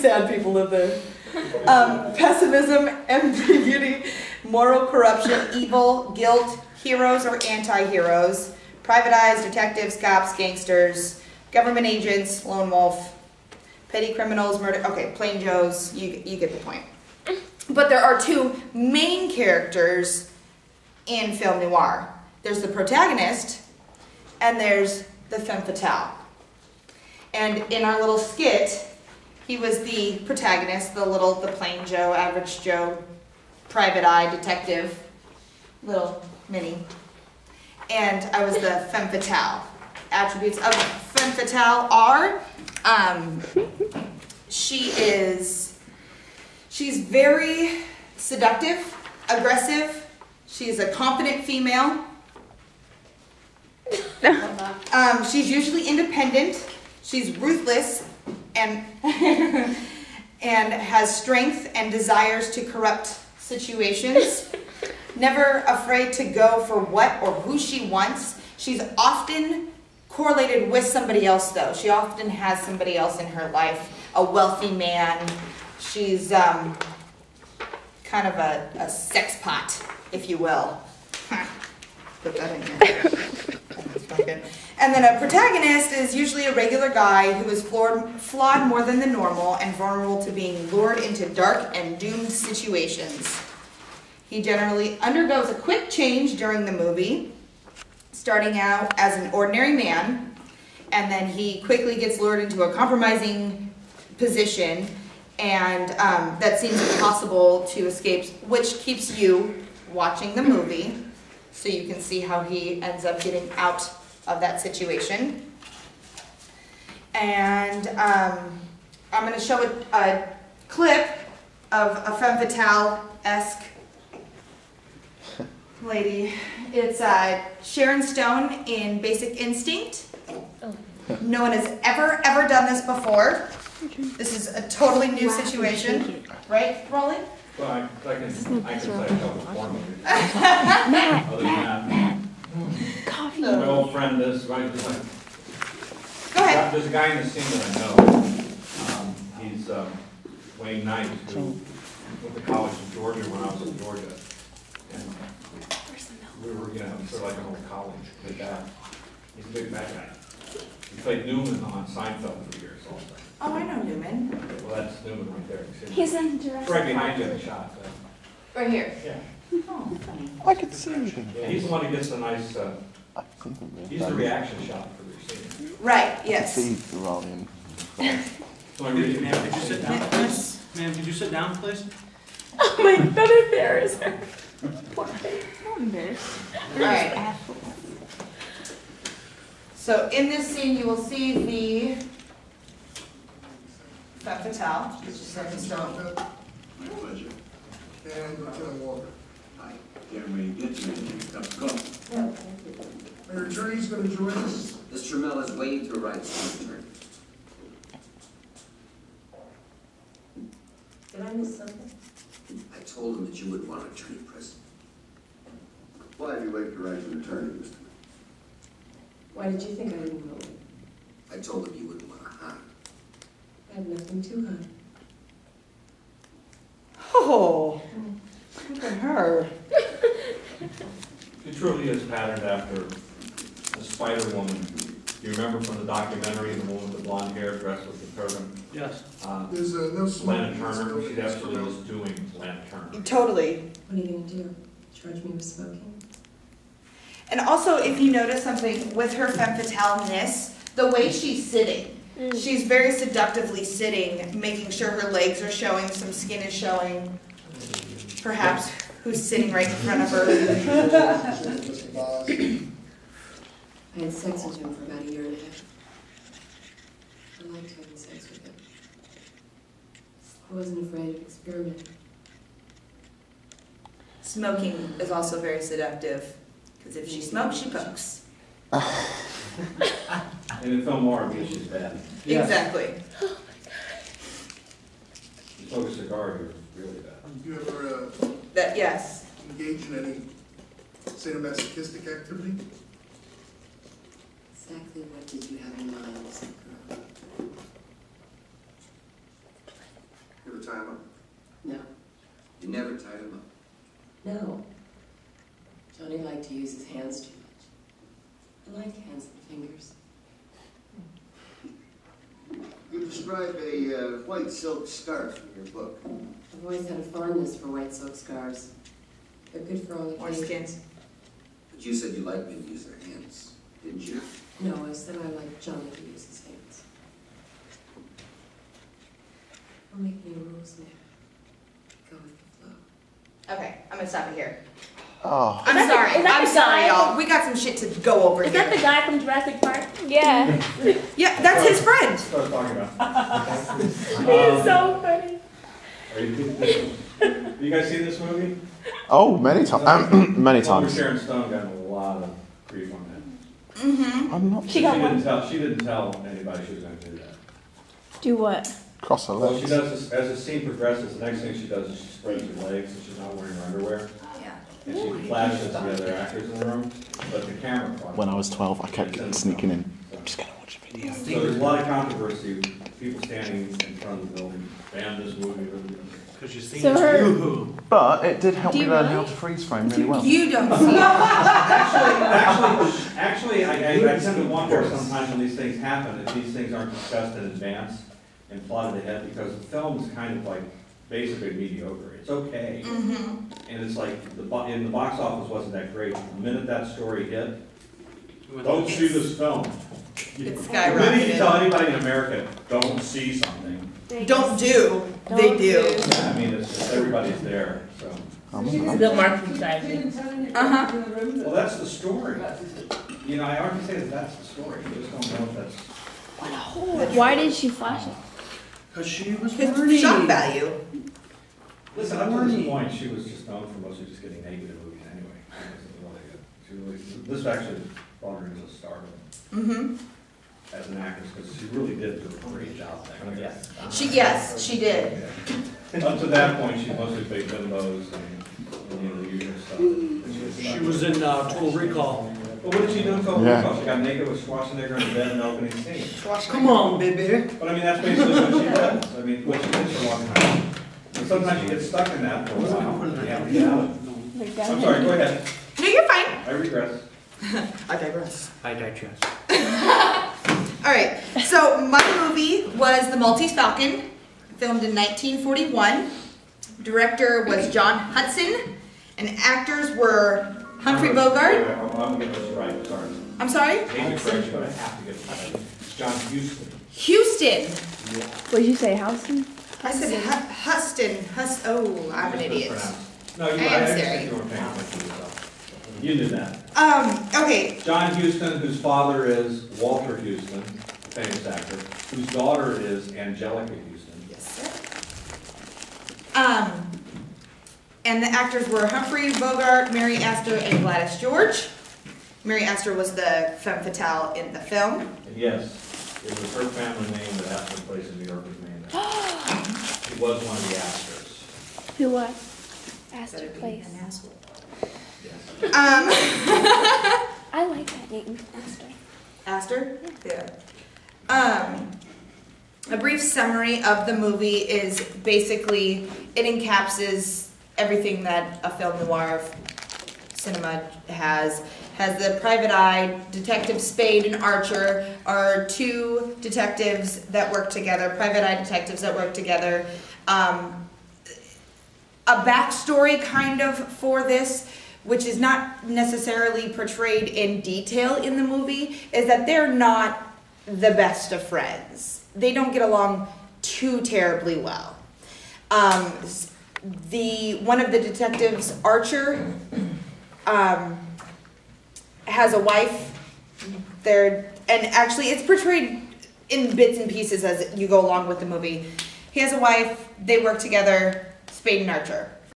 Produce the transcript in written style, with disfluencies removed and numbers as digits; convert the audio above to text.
sad people live there. Pessimism, ambiguity, moral corruption, evil, guilt, heroes or anti-heroes, private eyes, detectives, cops, gangsters, government agents, lone wolf, petty criminals, murder. Okay, plain Joes. You get the point. But there are two main characters in film noir. There's the protagonist, and there's the femme fatale. And in our little skit, he was the protagonist, the plain Joe, average Joe, private eye detective, little mini. And I was the femme fatale. Attributes of femme fatale are, she's very seductive, aggressive. She's a confident female. She's usually independent. She's ruthless and and has strength and desires to corrupt situations. Never afraid to go for what or who she wants. She's often correlated with somebody else, though. She often has somebody else in her life, a wealthy man. She's kind of a sex pot, if you will. Put that in here. And then a protagonist is usually a regular guy who is flawed more than the normal and vulnerable to being lured into dark and doomed situations. He generally undergoes a quick change during the movie, starting out as an ordinary man, and then he quickly gets lured into a compromising position, and that seems impossible to escape, which keeps you watching the movie, so you can see how he ends up getting out of that situation. And I'm going to show a clip of a femme fatale-esque lady. It's Sharon Stone in Basic Instinct. No one has ever done this before. This is a totally new situation. Right, Rolly? Well, I can say a couple more movies. Other than that, Coffee. my old friend is right. Go ahead. There's a guy in the scene that I know. He's Wayne Knight, who went to college in Georgia when I was in Georgia. And we were, sort of like an old college with that. He's a big bad guy. He played Newman on Seinfeld for years also. Oh, I know Newman. Well, that's Newman right there. He's in Jers. Right behind you in the shot. Right here. Yeah. Oh, funny. I could see him. Yeah, he's the one who gets the nice, he's the reaction shot for the scene. Right, yes. See the volume. So I really, Ma'am, could you sit down, please? Ma'am, could you sit down, please? Oh my God, I'm embarrassed. Poor thing. I'm embarrassed. All right. So in this scene, you will see the femme fatale, which is Sharon Stone. My pleasure. And Lieutenant Walker. Hi. Can't wait to get you anything. Cup of coffee. Our attorney's going to join us. Mr. Trammell is waiting to write to attorney. Did I miss something? I told him that you would want an attorney present. Why have you waited to write to an attorney, Mr. Why did you think I didn't know it? I told him you wouldn't want to hide. I had nothing to hide. Oh, look at her. it truly is patterned after the Spider Woman. Do you remember from the documentary, the woman with the blonde hair dressed with the turban? Yes. There's no Lana Turner, she absolutely was doing Lana Turner. Totally. What are you going to do? Charge me with smoking? And also, if you notice something with her femme fatale-ness, the way she's sitting, she's very seductively sitting, making sure her legs are showing, some skin is showing, perhaps who's sitting right in front of her. I had sex with him for about a year and a half. I liked having sex with him. I wasn't afraid of experimenting. Smoking is also very seductive, because if she smokes, she pokes. And in Film Noir, because she's bad. Yes. Exactly. You smoke a cigar, you're really bad. Do you ever That, yes. engage in any sadomasochistic activity? Exactly what did you have in mind? tie him up? No. You never tied him up? No. Johnny liked to use his hands too much. I like hands and fingers. You describe a white silk scarf in your book. I've always had a fondness for white silk scarves. They're good for all Or occasions. skin. But you said you liked men to use their hands, didn't you? No, I said I like Johnny to use his hands. Don't make any rules now. Go with the flow. Okay, I'm gonna stop it here. Oh. I'm Is that sorry. the- is that I'm the sorry, guy? y'all. We got some shit to go over Is here. that the guy from Jurassic Park? Yeah. Yeah, that's his friend. That's what I was talking about. He is so funny. Are you guys seen this movie? Oh, many times. Many Former times. Sharon Stone got a lot of grief on that. Mm-hmm. I'm not She got one. She didn't tell anybody she was going to do that. Do what? cross her Well, she legs. does this, as the scene progresses, the next thing she does is she spreads her legs and she's not wearing her underwear. Yeah. And she flashes the other actors in the room, but the camera caught When it. I was 12, I kept getting sneaking in. I'm just gonna watch a video. So there's a lot of controversy, people standing in front of the building, ban this movie. Because you see So it's her- you. But it did help Do me you learn really? how to freeze frame really well. You don't see it. Actually, I tend to wonder sometimes when these things happen, if these things aren't discussed in advance and plotted ahead, because the film is kind of like basically mediocre. It's okay. Mm-hmm. And it's like, in the box office wasn't that great. The minute that story hit, don't see this film. It's The minute you skyrocketed. tell anybody in America, don't see something, Don't do. They do. I mean, it's everybody's there, so. The marketing side. Uh-huh. Well, that's the story. You know, I already say that that's the story. You just don't know if that's. Why did she flash it? Because she was It's horny. shock value. Listen, up to this point, she was just known for mostly just getting naked in movies anyway. She wasn't really good. This actually brought her into stardom Mm-hmm. as an actress, because she really did do a great job there. Yes, she did. Up to that point, she mostly played bimbos and you know, the usual stuff. She was in Total Recall. But what did she do in Total Yeah. Recall? She got naked with Schwarzenegger in bed in the opening scene. Come on, baby. But I mean, that's basically what she does. I mean, what she did for a long time. And sometimes you get stuck in that for a while. You have to get out of it. I'm sorry, go ahead. No, you're fine. I regress. I digress. I digest. All right. So my movie was The Maltese Falcon, filmed in 1941. Director was John Hudson, and actors were Humphrey Bogart. I'm gonna get this right, sorry. I'm sorry, Maybe correction, but I have to get this right. It's John Huston. Houston. What did you say, Houston? I said Huston. Oh, I'm an idiot. No, you, I am I sorry. think you weren't paying attention to yourself. You knew that. Okay. John Huston, whose father is Walter Huston, famous actor, whose daughter is Angelica Huston. Yes, sir. And the actors were Humphrey Bogart, Mary Astor, and Gladys George. Mary Astor was the femme fatale in the film. And yes, it was her family name that Astor Place in New York was named after. He was one of the Astors. Who what? Astor Place. Yes. I like that name, Astor. Astor? Yeah. A brief summary of the movie is basically, it encapsulates everything that a film noir cinema has. Has the private eye, Detective Spade and Archer are two detectives that work together, private eye detectives that work together. A backstory kind of for this, which is not necessarily portrayed in detail in the movie, is that they're not the best of friends. They don't get along too terribly well. One of the detectives, Archer, has a wife. And actually it's portrayed in bits and pieces as you go along with the movie. He has a wife, they work together, Spade and Archer.